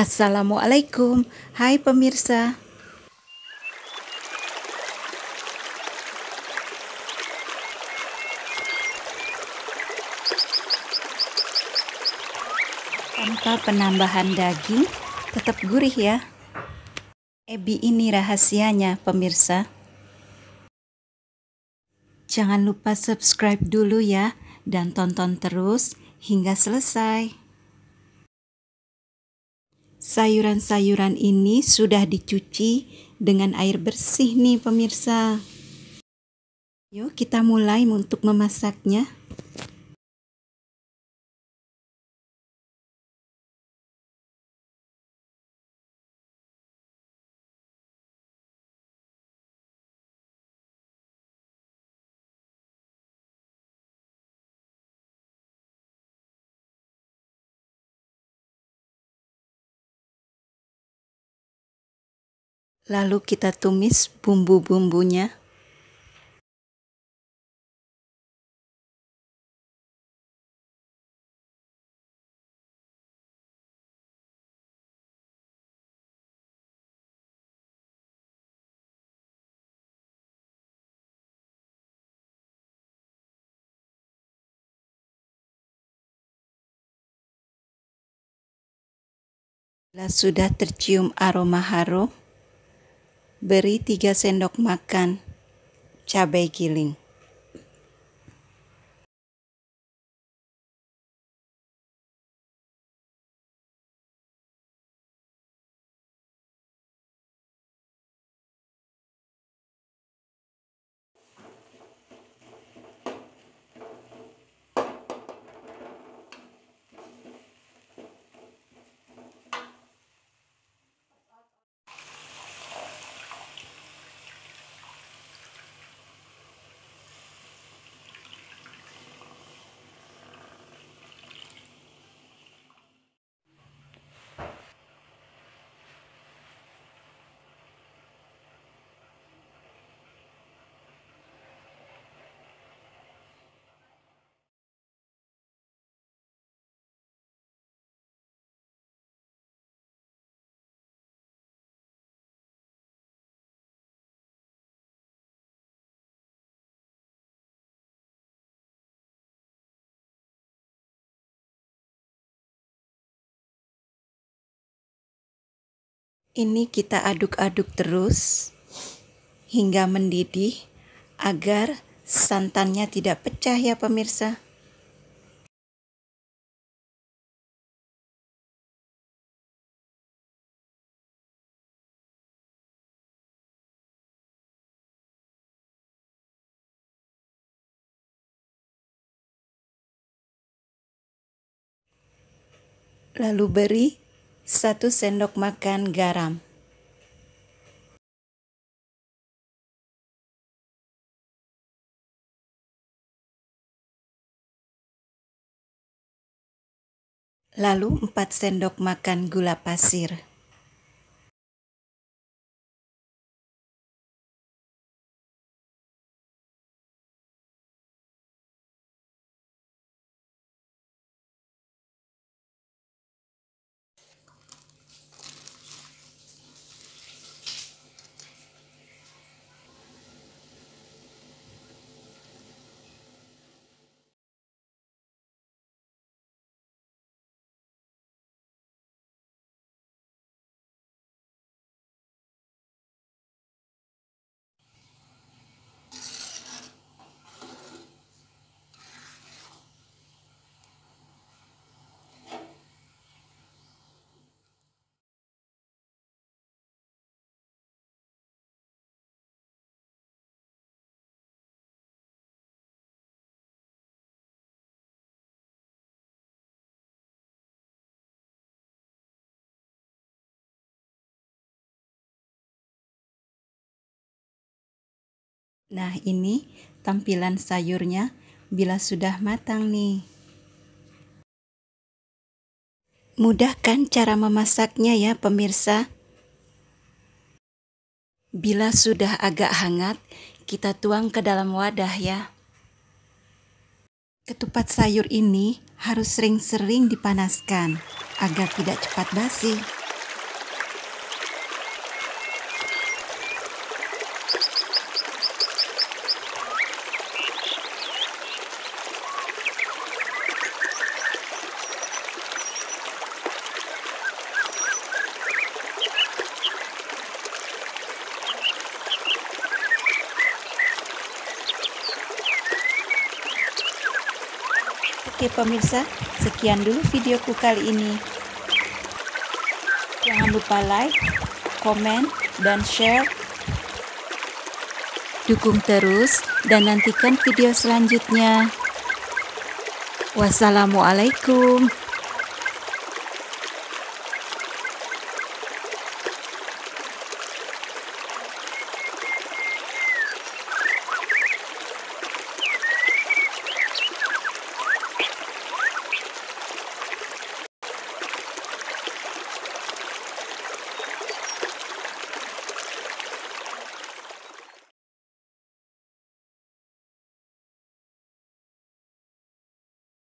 Assalamualaikum, hai pemirsa. Tanpa penambahan daging, tetap gurih ya. Ebi ini rahasianya pemirsa. Jangan lupa subscribe dulu ya, dan tonton terus hingga selesai. Sayuran-sayuran ini sudah dicuci dengan air bersih nih pemirsa. Yuk kita mulai untuk memasaknya. Lalu kita tumis bumbu-bumbunya. Bila sudah tercium aroma harum, beri 3 sendok makan cabai giling. Ini kita aduk-aduk terus hingga mendidih agar santannya tidak pecah ya pemirsa. Lalu beri 1 sendok makan garam. Lalu 4 sendok makan gula pasir. Nah, ini tampilan sayurnya bila sudah matang nih. Mudah kan cara memasaknya ya pemirsa? Bila sudah agak hangat, kita tuang ke dalam wadah ya. Ketupat sayur ini harus sering-sering dipanaskan agar tidak cepat basi. Oke pemirsa, sekian dulu videoku kali ini. Jangan lupa like, komen, dan share. Dukung terus dan nantikan video selanjutnya. Wassalamualaikum.